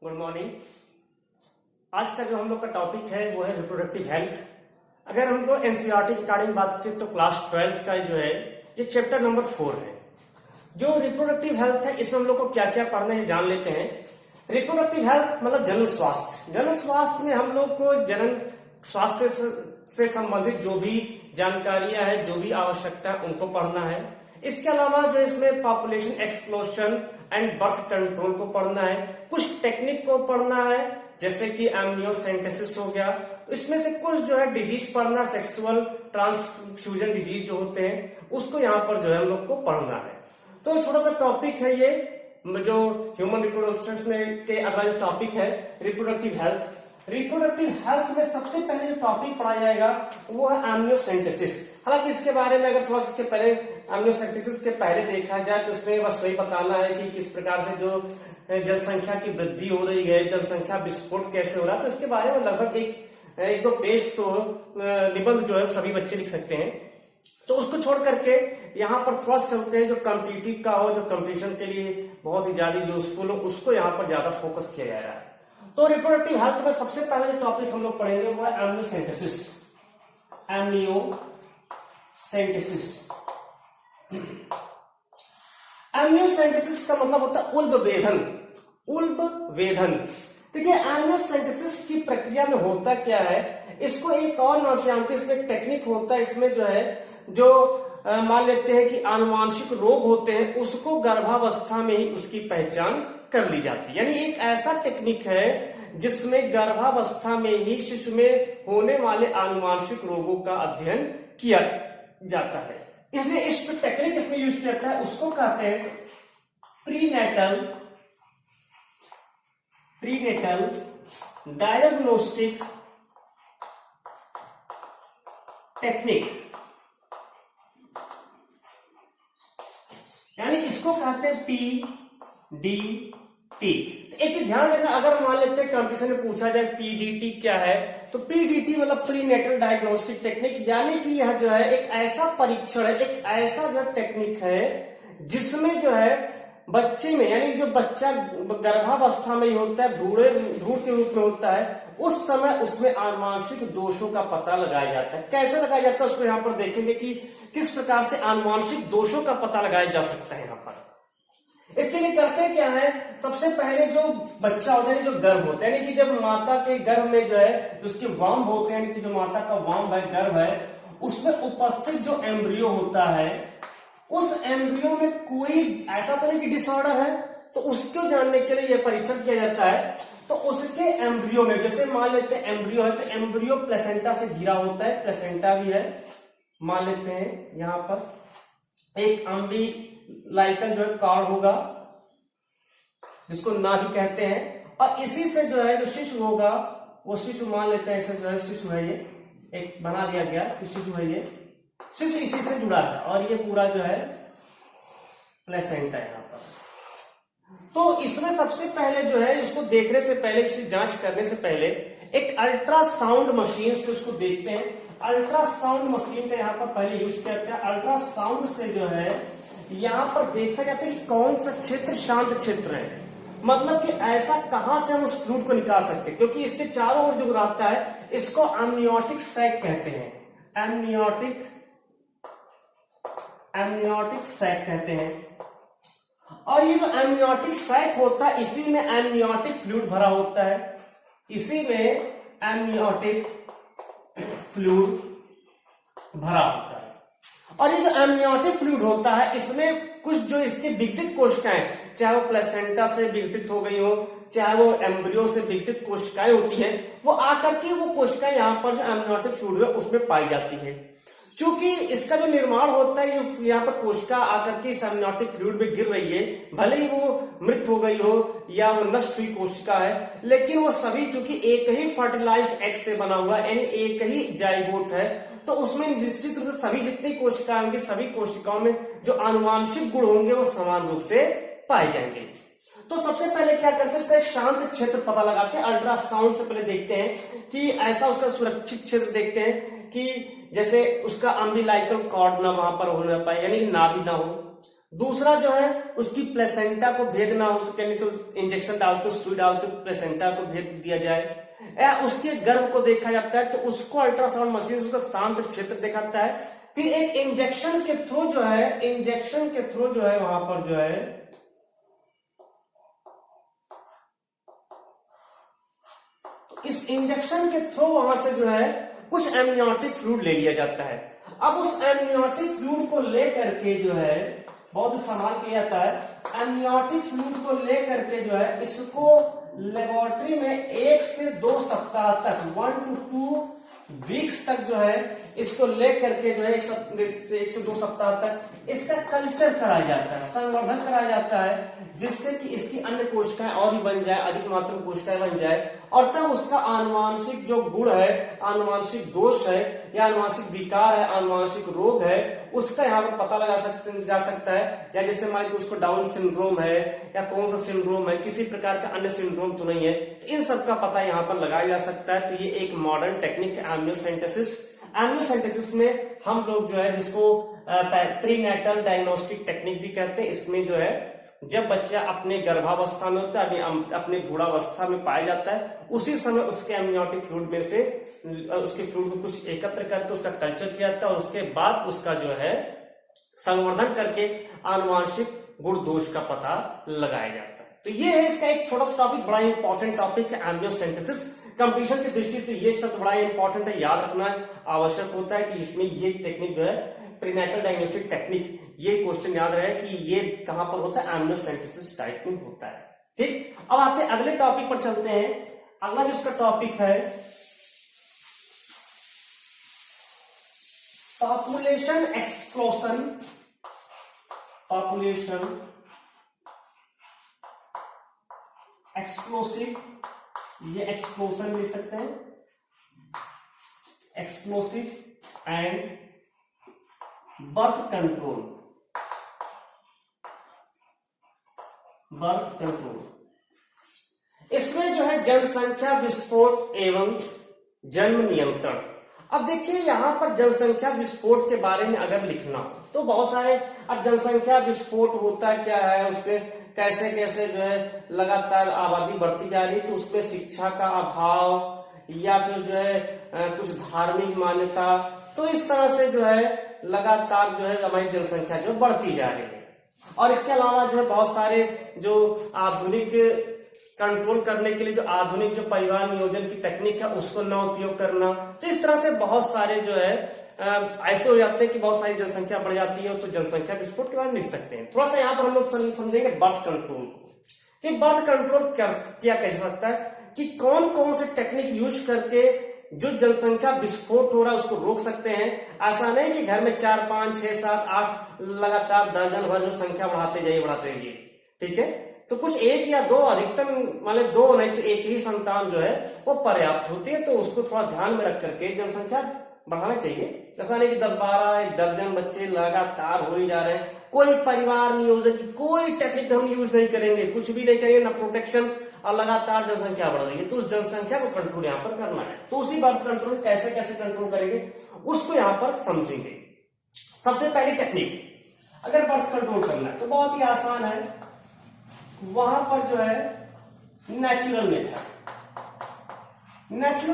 Good morning. आज का जो हम लोग का टॉपिक है वो है रिप्रोडक्टिव हेल्थ। अगर हम लोग एनसीईआरटी के अकॉर्डिंग बात करें तो क्लास 12 का जो है ये चैप्टर नंबर 4 है। जो रिप्रोडक्टिव हेल्थ है इसमें हम लोग को क्या क्या पढ़ना है जान लेते हैं। रिप्रोडक्टिव हेल्थ मतलब जनन स्वास्थ्य। जनन स्वास्थ्य में हम लोग को जनन स्वास्थ्य से संबंधित जो भी जानकारियां है, जो भी आवश्यकता है उनको पढ़ना है। इसके अलावा जो इसमें population explosion and birth control को पढ़ना है, कुछ टेक्निक को पढ़ना है जैसे कि एमनियोसेंटेसिस हो गया। इसमें से कुछ जो है डिजीज पढ़ना, सेक्सुअल ट्रांसफ्यूजन डिजीज जो होते हैं उसको यहाँ पर जो है हम लोग को पढ़ना है। तो छोटा सा टॉपिक है ये जो ह्यूमन रिप्रोडक्शन में के अगला जो टॉपिक है रिप्रोडक्टिव हेल्थ। रिप्रोडक्टिव हेल्थ में सबसे पहले जो टॉपिक पढ़ा जाएगा वो है एमनियोसेंटेसिस। हालांकि इसके बारे में अगर थोड़ा सा इसके पहले एमनियोसेंटेसिस के पहले देखा जाए तो उसमें बस वही बताना है कि किस प्रकार से जो जनसंख्या की वृद्धि हो रही है, जनसंख्या विस्फोट कैसे हो रहा है, तो इसके बारे में लगभग एक दो पेज तो निबंध जो है सभी बच्चे लिख सकते हैं। तो उसको छोड़ करके यहाँ पर थोड़ा सा चलते हैं जो कॉम्पिटिटिव का हो, जो कॉम्पिटिशन के लिए बहुत ही ज्यादा यूजफुल हो, उसको यहाँ पर ज्यादा फोकस किया जा रहा है। तो रिप्रोडक्टिव हेल्थ में सबसे पहले जो टॉपिक हम लोग पढ़ेंगे वो है एमनियोसेंटेसिस। एमनियोसेंटेसिस एमनियोसेंटेसिस का मतलब होता है उल्ब वेधन। उल्ब वेधन देखिए, एमनियोसेंटेसिस की प्रक्रिया में होता क्या है, इसको एक और नाम से जानते हैं। इसमें एक टेक्निक होता है। इसमें जो है जो मान लेते हैं कि आनुवांशिक रोग होते हैं उसको गर्भावस्था में ही उसकी पहचान कर ली जाती है। यानी एक ऐसा टेक्निक है जिसमें गर्भावस्था में ही शिशु में होने वाले आनुवांशिक रोगों का अध्ययन किया जाता है। इसलिए इस जो टेक्निक इसमें यूज किया जाता है उसको कहते हैं प्रीनेटल डायग्नोस्टिक टेक्निक, यानी इसको कहते हैं PDT। एक चीज ध्यान रखना, अगर मान लेते हैं कंपटीशन में पूछा जाए PDT क्या है, तो PDT मतलब प्रीनेटल डायग्नोस्टिक टेक्निक, यानी कि यह जो है एक ऐसा परीक्षण है, एक ऐसा जो टेक्निक है जिसमें जो है बच्चे में, यानी जो बच्चा गर्भावस्था में ही होता है, भ्रूण के रूप में होता है, उस समय उसमें आनुवांशिक दोषों का पता लगाया जाता है। कैसे लगाया जाता है उसको यहाँ पर देखेंगे कि किस प्रकार से आनुवांशिक दोषों का पता लगाया जा सकता है। यहाँ पर इसके लिए करते क्या है, सबसे पहले जो बच्चा होता है, जो गर्भ होता है, यानी कि जब माता के गर्भ में जो है उसके वाम होते हैं, यानी कि जो माता का वाम है, गर्भ है, उसमें उपस्थित जो एम्ब्रियो होता है, उस एम्ब्रियो में कोई ऐसा तरह की डिसऑर्डर है तो उसको जानने के लिए यह परीक्षण किया जाता है। तो उसके एम्ब्रियो में, जैसे मान लेते हैं एम्ब्रियो है तो एम्ब्रियो प्लेसेंटा से घिरा होता है, प्लेसेंटा भी है, मान लेते हैं यहां पर एक अम्बिलाइकल जो है कॉर्ड होगा जिसको नाभि कहते हैं, और इसी से जो है जो शिशु होगा वो शिशु मान लेते हैं, ऐसे जो है शिशु है, ये एक बना दिया गया कि शिशु है, ये शिशु इसी से जुड़ा है और ये पूरा जो है प्लेसेंटा है यहाँ पर। तो इसमें सबसे पहले जो है उसको देखने से पहले, इसकी जांच करने से पहले एक अल्ट्रासाउंड मशीन से उसको देखते हैं। अल्ट्रासाउंड मशीन का यहाँ पर पहले यूज किया जाता है। अल्ट्रासाउंड से जो है यहाँ पर देखा जाता है कि कौन सा क्षेत्र शांत क्षेत्र है, मतलब कि ऐसा कहां से हम उस फ्लूइड को निकाल सकते हैं, क्योंकि इसके चारों ओर जो रहता है इसको एमनियोटिक सैक कहते हैं। एमनियोटिक सैक कहते हैं। और ये जो एमनियोटिक सैक होता है इसी में एमनियोटिक फ्लूइड भरा होता है, इसी में एमनियोटिक फ्लूइड भरा होता है। और ये जो एमनियोटिक फ्लूइड होता है इसमें कुछ जो इसके विघटित कोशिकाएं, चाहे वो प्लेसेंटा से विघटित हो गई हो, चाहे वो एम्ब्रियो से विघटित कोशिकाएं होती हैं, वो आकर के वो कोशिकाएं यहाँ पर जो एमनियोटिक फ्लूइड है उसमें पाई जाती है। क्योंकि इसका जो निर्माण होता है, यहाँ पर कोशिका आकर के इस एमनियोटिक फ्लूइड में गिर रही है, भले ही वो मृत हो गई हो या वो नष्ट हुई कोशिका है, लेकिन वो सभी चूंकि एक ही फर्टिलाइज्ड एग से बना हुआ है, यानी एक ही जाइगोट है, तो उसमें निश्चित रूप से सभी जितनी कोशिकाएं होंगी, सभी कोशिकाओं में जो आनुवांशिक गुण होंगे वो समान रूप से पाए जाएंगे। तो सबसे पहले क्या करते हैं, उसका एक शांत क्षेत्र पता लगाते हैं। अल्ट्रासाउंड से पहले देखते हैं कि ऐसा उसका सुरक्षित क्षेत्र देखते हैं कि जैसे उसका अम्बिलाइकल कॉर्ड ना वहां पर होना पाए, यानी नाभि ना हो, दूसरा जो है उसकी प्लेसेंटा को भेद ना हो सके, नहीं तो इंजेक्शन डालते सुई डालते प्लेसेंटा को भेद दिया जाए, या उसके गर्भ को देखा जाता है तो उसको अल्ट्रासाउंड मशीन से उसका शांत क्षेत्र दिखाता है। फिर एक इंजेक्शन के थ्रू जो है वहां पर जो है इस इंजेक्शन के थ्रू वहां से जो है कुछ एमनियोटिक फ्लूइड ले लिया जाता है। अब उस एमनियोटिक फ्लूइड को लेकर के जो है बहुत संभाल किया जाता है। एमनियोटिक फ्लूइड को लेकर के जो है इसको लेबोरेटरी में 1 से 2 सप्ताह तक 1 to 2 वीक्स तक जो है इसको लेकर के जो है 1 से 2 सप्ताह तक इसका कल्चर कराया जाता है, संवर्धन कराया जाता है, जिससे कि इसकी अन्य कोशिकाएं और भी बन जाए, अधिक मात्रा में कोशिकाएं बन जाए, और तब उसका आनुवांशिक जो गुण है, आनुवांशिक दोष है या आनुवांशिक विकार है, आनुवांशिक रोग है, उसका यहाँ पर पता लगा जा सकता है। या जैसे मान लीजिए उसको डाउन सिंड्रोम है या कौन सा सिंड्रोम है, किसी प्रकार का अन्य सिंड्रोम तो नहीं है, तो इन सब का पता यहाँ पर लगाया जा सकता है। तो ये एक मॉडर्न टेक्निक है एमनियोसेंटेसिस। एमनियोसेंटेसिस में हम लोग जो है जिसको प्रीनेटल डायग्नोस्टिक टेक्निक भी कहते हैं, इसमें जो है जब बच्चा अपने गर्भावस्था में होता है, अपने भ्रूणावस्था में पाया जाता है, उसी समय उसके एमनियोटिक फ्लूइड में से उसके फ्लूइड को कुछ एकत्र करके उसका कल्चर किया जाता है, और उसके बाद उसका जो है संवर्धन करके आनुवांशिक गुण दोष का पता लगाया जाता है। तो ये है इसका एक छोटा सा टॉपिक, बड़ा इंपॉर्टेंट टॉपिक है एमनियोसेंटेसिस। कंपटीशन की दृष्टि से ये शब्द बड़ा इंपॉर्टेंट है, याद रखना आवश्यक होता है कि इसमें ये टेक्निक जो है प्रीनेटल डायग्नोस्टिक टेक्निक, ये क्वेश्चन याद रहे कि ये कहां पर होता है, एमनियोसेंटेसिस टाइप में होता है। ठीक, अब आते अगले टॉपिक पर चलते हैं। अगला जिसका टॉपिक है पॉपुलेशन एक्सप्लोशन, पॉपुलेशन एक्सप्लोसिव, ये एक्सप्लोशन ले सकते हैं, explosive and birth control, birth control. इसमें जो है जनसंख्या विस्फोट एवं जन्म नियंत्रण। अब देखिए यहां पर जनसंख्या विस्फोट के बारे में अगर लिखना तो बहुत सारे, अब जनसंख्या विस्फोट होता क्या है, उसमें कैसे कैसे जो है लगातार आबादी बढ़ती जा रही है, तो उसमें शिक्षा का अभाव या फिर जो है कुछ धार्मिक मान्यता, तो इस तरह से जो है लगातार जो है हमारी जनसंख्या जो बढ़ती जा रही है। और इसके अलावा जो है बहुत सारे जो आधुनिक कंट्रोल करने के लिए जो आधुनिक जो परिवार नियोजन की टेक्निक है उसको न उपयोग करना, तो इस तरह से बहुत सारे जो है ऐसे हो जाते हैं कि बहुत सारी जनसंख्या बढ़ जाती है। तो जनसंख्या विस्फोट के बारे में लिख सकते हैं। थोड़ा सा यहाँ पर हम लोग समझेंगे बर्थ कंट्रोल को, कि बर्थ कंट्रोल क्या कह सकता है, कि कौन कौन से टेक्निक यूज करके जो जनसंख्या विस्फोट हो रहा है उसको रोक सकते हैं। ऐसा नहीं कि घर में 4, 5, 6, 7, 8 लगातार दर्जन भर जो संख्या बढ़ाते जाइए, ठीक है। तो कुछ 1 या 2, अधिकतम मान 2 नहीं तो 1 ही संतान जो है वो पर्याप्त होती है। तो उसको थोड़ा ध्यान में रख करके जनसंख्या बढ़ाना चाहिए। ऐसा नहीं कि 10, 12, 1 दर्जन बच्चे लगातार हो ही जा रहे हैं। कोई परिवार नियोजन की कोई टेक्निक हम यूज नहीं करेंगे, कुछ भी नहीं करेंगे, ना प्रोटेक्शन, और लगातार जनसंख्या बढ़ रही है, तो उस जनसंख्या को कंट्रोल यहाँ पर करना है। तो उसी बात कंट्रोल कैसे कैसे कंट्रोल करेंगे उसको यहाँ पर समझेंगे। सबसे पहली टेक्निक, अगर बर्थ कंट्रोल करना है तो बहुत ही आसान है, वहां पर जो है नेचुरल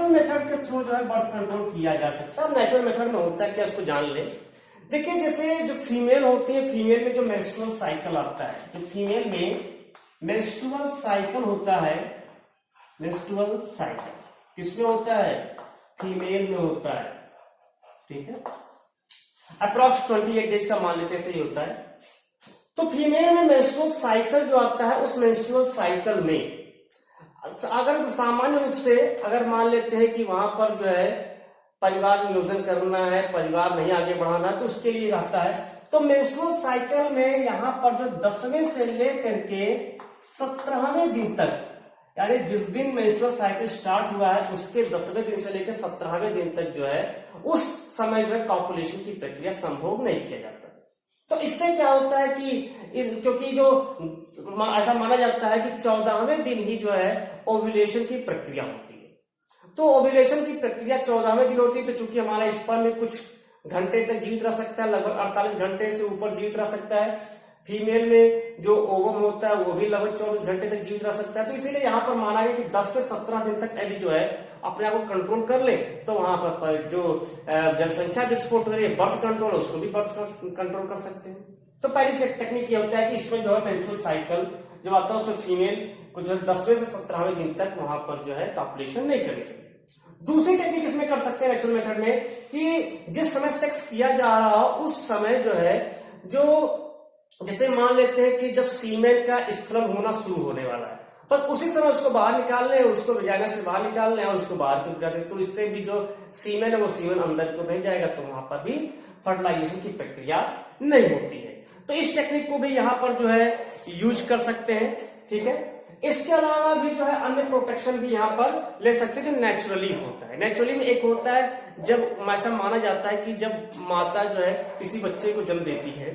मेथड के थ्रू जो है बर्थ कंट्रोल किया जा सकता है। नेचुरल मेथड में होता है क्या, उसको जान ले। देखिए जैसे जो फीमेल होती है, फीमेल में जो मेंस्ट्रुअल साइकिल आता है, जो फीमेल में मेंस्ट्रुअल साइकिल होता है, मेंस्ट्रुअल साइकिल किसमें होता है, फीमेल में होता है, ठीक है। अप्रॉक्स 28 डेज का मान लेते हैं, सही होता है। तो फीमेल में मेंस्ट्रुअल साइकिल जो आता है, उस मेंस्ट्रुअल साइकिल में अगर सामान्य रूप से अगर मान लेते हैं कि वहां पर जो है परिवार नियोजन करना है, परिवार नहीं आगे बढ़ाना है, तो उसके लिए रहता है। तो मेंस्ट्रुअल साइकिल में यहाँ पर जो 10वें से लेकर के 17वें दिन तक, यानी जिस दिन मेंस्ट्रुअल साइकिल स्टार्ट हुआ है उसके 10वें दिन से लेकर 17वें दिन तक जो है उस समय जो है कॉपुलेशन की प्रक्रिया संभव नहीं किया जाता। तो इससे क्या होता है कि क्योंकि जो ऐसा माना जाता है कि 14वें दिन ही जो है ओव्यूलेशन की प्रक्रिया होती है। तो ओव्यूलेशन की प्रक्रिया 14वें दिन होती है। तो चूंकि हमारा स्पर्म में कुछ घंटे तक जीवित रह सकता है, लगभग 48 घंटे से ऊपर जीवित रह सकता है, फीमेल में जो ओवम होता है वो भी लगभग 24 घंटे तक जीवित रह सकता है। तो इसीलिए यहाँ पर माना गया कि 10 से 17 दिन तक यदि जो है अपने आप को कंट्रोल कर ले तो वहां पर जो जनसंख्या विस्फोट हो रही है, बर्थ कंट्रोल, उसको भी बर्थ कंट्रोल कर सकते हैं। तो पहली टेक्निक ये होता है कि इसमें जो है मेंस्ट्रुअल साइकिल जब आता है उसमें फीमेल को जो है 10वें से 17वें दिन तक वहां पर जो है पॉपुलेशन नहीं करनी चाहिए। दूसरी टेक्निक इसमें कर सकते हैं नेचुरल मेथड में कि जिस समय सेक्स किया जा रहा हो उस समय जो है जो जैसे मान लेते हैं कि जब सीमेन का स्खलन होना शुरू होने वाला है, बस उसी समय उसको बाहर निकाल लें, उसको वजाइना से बाहर निकाल लें और उसको बाहर क्यों जाते, तो इससे भी जो सीमेन है वो सीमेन अंदर क्यों नहीं जाएगा, तो वहां पर भी फर्टिलाइजेशन की प्रक्रिया नहीं होती है। तो इस टेक्निक को भी यहाँ पर जो है यूज कर सकते हैं, ठीक है। इसके अलावा भी जो है अन्य प्रोटेक्शन भी यहाँ पर ले सकते हैं जो नेचुरली होता है। नेचुरली में एक होता है जब ऐसा माना जाता है कि जब माता जो है किसी बच्चे को जन्म देती है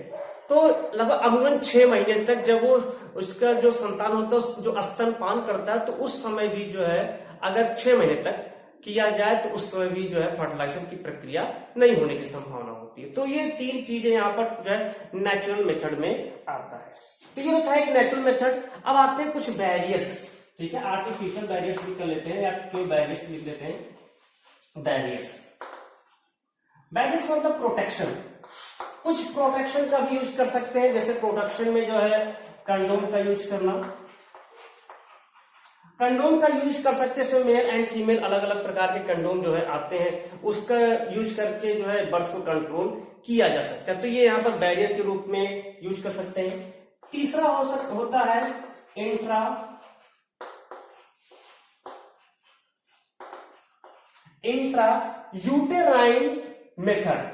तो लगभग अमूमन 6 महीने तक जब वो उसका जो संतान होता है जो स्तनपान करता है तो उस समय भी जो है अगर 6 महीने तक किया जाए तो उस समय भी जो है फर्टिलाइजेशन की प्रक्रिया नहीं होने की संभावना होती है। तो ये 3 चीजें यहाँ पर जो है नेचुरल मेथड में आता है। तो ये होता है एक नेचुरल मेथड। अब आते हैं कुछ बैरियर्स, ठीक है, आर्टिफिशियल बैरियर्स भी कर लेते हैं या क्यों बैरियर्स लिख लेते हैं। बैरियर्स मतलब प्रोटेक्शन। कुछ प्रोटेक्शन का भी यूज कर सकते हैं, जैसे प्रोटेक्शन में जो है कंडोम का यूज करना, कंडोम का यूज कर सकते हैं। इसमें मेल एंड फीमेल अलग अलग प्रकार के कंडोम जो है आते हैं, उसका यूज करके जो है बर्थ को कंट्रोल किया जा सकता है। तो ये यहाँ पर बैरियर के रूप में यूज कर सकते हैं। तीसरा होता है इंट्रा यूटेराइन मेथड।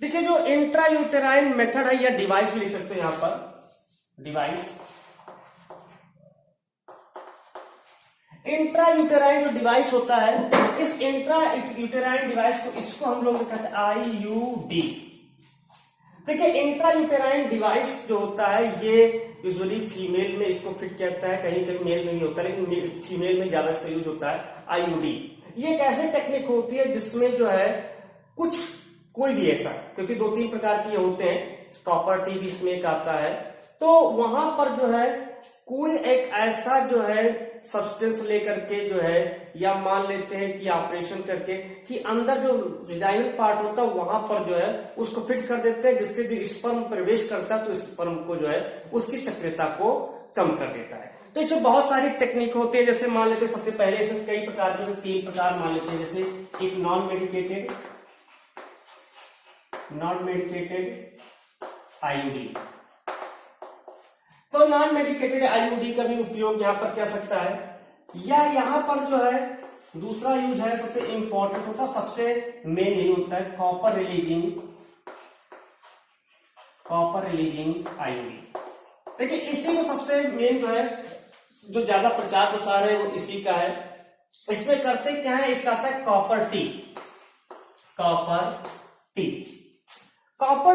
देखिए जो इंट्रा यूटेराइन मेथड है या डिवाइस लिख सकते हैं यहाँ पर, डिवाइस। इंट्रा यूटेराइन जो डिवाइस होता है, इस इंट्रा यूटेराइन डिवाइस को इसको हम लोग कहते हैं आईयूडी। देखिए इंट्रा यूटेराइन डिवाइस जो होता है ये यूजुअली फीमेल में इसको फिट करता है, कहीं कहीं मेल में भी होता है, लेकिन फीमेल में ज्यादा इसका यूज होता है आईयूडी। ये एक ऐसी टेक्निक होती है जिसमें जो है कोई भी ऐसा, क्योंकि 2-3 प्रकार के होते हैं, कॉपर टी भी इसमें एक आता है, तो वहां पर जो है कोई एक ऐसा जो है सब्सटेंस लेकर के जो है या मान लेते हैं कि ऑपरेशन करके कि अंदर जो विजाइनल पार्ट होता है वहां पर जो है उसको फिट कर देते हैं, जिससे जो स्पर्म प्रवेश करता है तो स्पर्म को जो है उसकी सक्रियता को कम कर देता है। तो इसमें बहुत सारी टेक्निक होती है, जैसे मान लेते हैं सबसे पहले इसमें कई प्रकार के 3 प्रकार मान लेते हैं, जैसे एक नॉन मेडिकेटेड आईयूडी। तो नॉन मेडिकेटेड आईयूडी का भी उपयोग यहां पर किया सकता है, या यहां पर जो है दूसरा यूज है सबसे इंपॉर्टेंट होता है, सबसे मेन यही होता है कॉपर रिलीजिंग आईयूडी। देखिए इसी में सबसे मेन जो है जो ज्यादा प्रचार प्रसार है वो इसी का है। इसमें करते क्या है, एक आता है कॉपर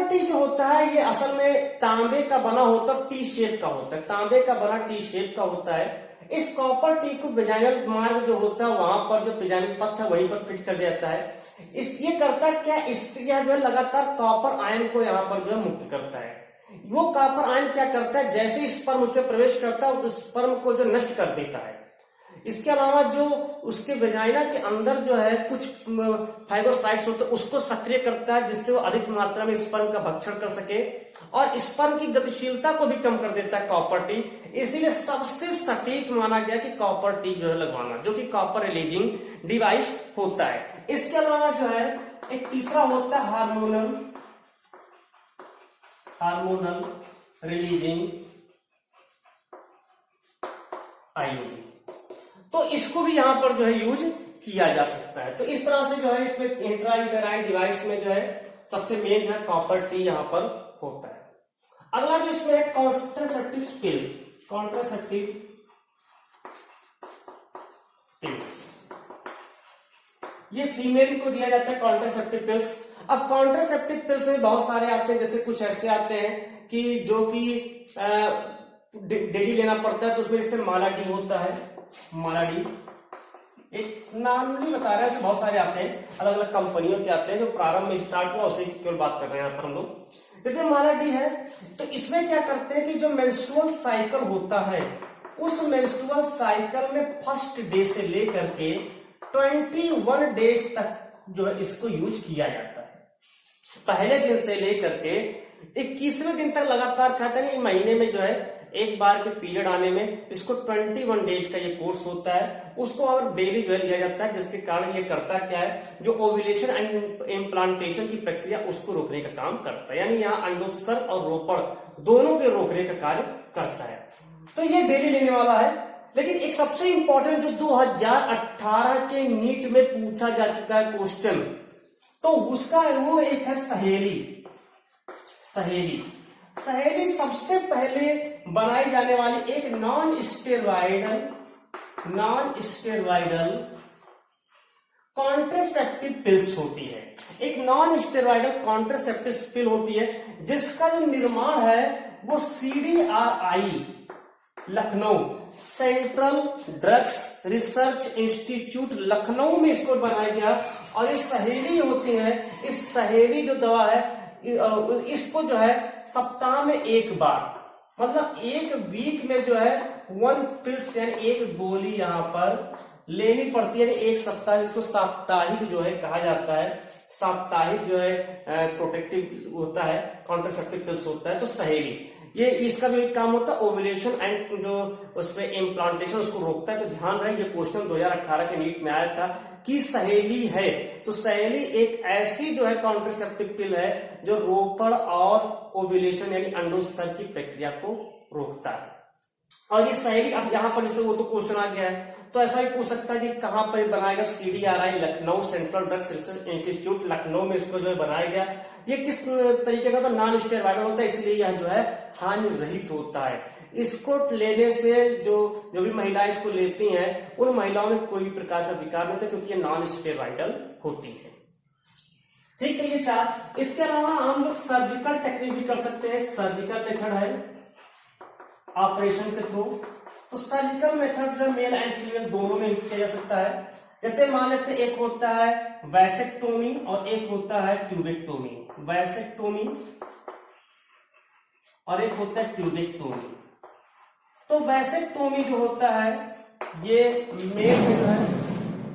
टी जो होता है ये असल में तांबे का बना होता है, टी शेप का होता है, तांबे का बना टी शेप का होता है। इस कॉपर टी को वेजाइनल मार्ग जो होता है वहां पर जो वेजाइनल पथ है वहीं पर फिट कर देता है। ये करता क्या, इससे यह जो है लगातार कॉपर आयन को यहाँ पर जो है मुक्त करता है। वो कॉपर आयन क्या करता है, जैसे ही स्पर्म उस पर प्रवेश करता है उस स्पर्म को जो नष्ट कर देता है। इसके अलावा जो उसके वेजाइना के अंदर जो है कुछ फाइब्रोसाइट्स होते हैं उसको सक्रिय करता है, जिससे वो अधिक मात्रा में स्पर्म का भक्षण कर सके और स्पर्म की गतिशीलता को भी कम कर देता है कॉपर टी। इसीलिए सबसे सटीक माना गया कि कॉपर टी जो है लगवाना, जो कि कॉपर रिलीजिंग डिवाइस होता है। इसके अलावा जो है एक तीसरा होता है हार्मोनल रिलीजिंग आईयूडी। तो इसको भी यहां पर जो है यूज किया जा सकता है। तो इस तरह से जो है इसमें इंट्रा यूटेराइन डिवाइस में जो है सबसे मेन है कॉपर टी यहां पर होता है। अगला जो इसमें है कॉन्ट्रासेप्टिव पिल्स, ये फीमेल को दिया जाता है कॉन्ट्रासेप्टिव पिल्स। अब कॉन्ट्रासेप्टिव पिल्स में बहुत सारे आते हैं, जैसे कुछ ऐसे आते हैं कि जो कि डेली लेना पड़ता है, तो उसमें जैसे मालाडी होता है, मालाडी एक नाम नहीं बता रहे हैं, बहुत सारे आते हैं, अलग अलग कंपनियों के आते हैं, जो प्रारंभ में स्टार्ट हुआ उसी की केवल बात कर रहे हैं यहाँ पर हम लोग। जैसे हमारा डी है, तो इसमें क्या करते हैं कि जो मेंस्ट्रुअल साइकिल होता है, उस मेंस्ट्रुअल साइकिल में फर्स्ट डे से लेकर के 21 डेज तक जो है इसको यूज किया जाता है। पहले दिन से लेकर के 21वें दिन तक लगातार कहते हैं, महीने में जो है एक बार के पीरियड आने में इसको 21 डेज का ये कोर्स होता है, उसको और डेली जो है लिया जाता है, जिसके कारण ये करता क्या है, जो ओव्यूलेशन एंड इम्प्लांटेशन की प्रक्रिया उसको रोकने का काम करता है, यानी यहाँ अंडोत्सर्ग और रोपण दोनों के रोकने का कार्य करता है। तो ये डेली लेने वाला है। लेकिन एक सबसे इंपॉर्टेंट जो 2018 के नीट में पूछा जा चुका है क्वेश्चन, तो उसका वो एक है सहेली। सहेली सबसे पहले बनाई जाने वाली एक नॉन स्टेरॉइडल कॉन्ट्रासेप्टिव पिल्स होती है। एक नॉन स्टेरॉइडल कॉन्ट्रासेप्टिव पिल होती है, जिसका जो निर्माण है वो CDRI Lucknow, central drugs research institute Lucknow में इसको बनाया गया। और ये सहेली होती है, इस सहेली जो दवा है इसको जो है सप्ताह में एक बार, मतलब एक वीक में जो है 1 पिल्स यानी एक गोली यहाँ पर लेनी पड़ती है। एक सप्ताह, इसको साप्ताहिक जो है कहा जाता है, साप्ताहिक जो है प्रोटेक्टिव होता है, कॉन्ट्रासेप्टिव पिल्स होता है। तो सहेली ये इसका भी एक काम होता है, ओव्यूलेशन एंड जो उसमें इम्प्लांटेशन उसको रोकता है। तो ध्यान रहे, ये क्वेश्चन 2018 के नीट में आया था कि सहेली है, तो सहेली एक ऐसी जो है कॉन्ट्रासेप्टिव पिल है जो रोपण और ओव्यूलेशन यानी अंडोत्सर्ग की प्रक्रिया को रोकता है। और ये सहेली अब यहाँ पर जैसे वो तो क्वेश्चन आ गया है, तो ऐसा ही पूछ सकता है कि कहां पर बनाया गया, CDRI Lucknow, central drugs research institute Lucknow में इसको जो है बनाया गया। ये किस तरीके का, तो नॉन स्टेरॉइडल होता है, इसलिए यह जो है हानि रहित होता है। इसको लेने से जो भी महिलाएं इसको लेती हैं, उन महिलाओं में कोई भी प्रकार का विकार नहीं होता, क्योंकि ये नॉन स्टेरॉइडल होती है। ठीक है, ये 4। इसके अलावा हम लोग सर्जिकल टेक्निक भी कर सकते हैं। सर्जिकल मेथड है ऑपरेशन के थ्रू, तो सर्जिकल मेथड जो मेल एंड फीमेल दोनों में किया जा सकता है। जैसे मान लेते हैं एक होता है वैसेक्टोमी और एक होता है ट्यूबेक्टोमी। वैसेक्टोमी और एक होता है ट्यूबेक्टोमी। तो वैसेक्टोमी जो होता है ये मेल में जो है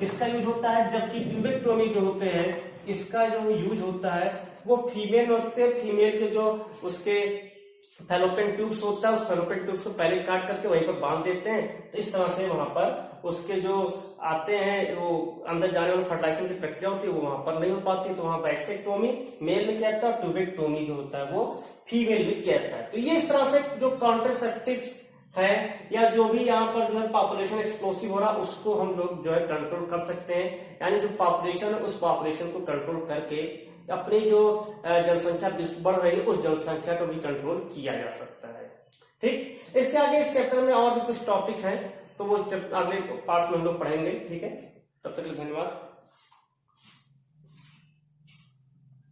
इसका यूज होता है, जबकि ट्यूबेक्टोमी जो होते हैं इसका जो यूज होता है वो फीमेल में होते हैं। फीमेल के जो उसके फैलोपियन ट्यूब्स होता है, उस फैलोपियन ट्यूब्स को पहले काट करके वहीं पर बांध देते हैं। तो इस तरह से वहां पर उसके जो आते हैं, वो अंदर जाने वाली फर्टिलाइजेशन की प्रक्रिया होती है वो वहां पर नहीं हो पाती। तो वहां वैसेक्टोमी मेल में किया जाता है, ट्यूबेक्टोमी जो होता है वो फीमेल में किया जाता है। तो ये इस तरह से जो कॉन्ट्रासेप्टिव्स है या जो भी यहाँ पर जो है पॉपुलेशन एक्सप्लोसिव हो रहा है उसको हम लोग जो है कंट्रोल कर सकते हैं। यानी जो पॉपुलेशन है उस पॉपुलेशन को कंट्रोल करके अपनी जो जनसंख्या बढ़ रही है उस जनसंख्या को भी कंट्रोल किया जा सकता है। ठीक, इसके आगे इस चैप्टर में और भी कुछ टॉपिक हैं, तो वो अगले पार्ट्स में हम लोग पढ़ेंगे। ठीक है, तब तक के लिए धन्यवाद।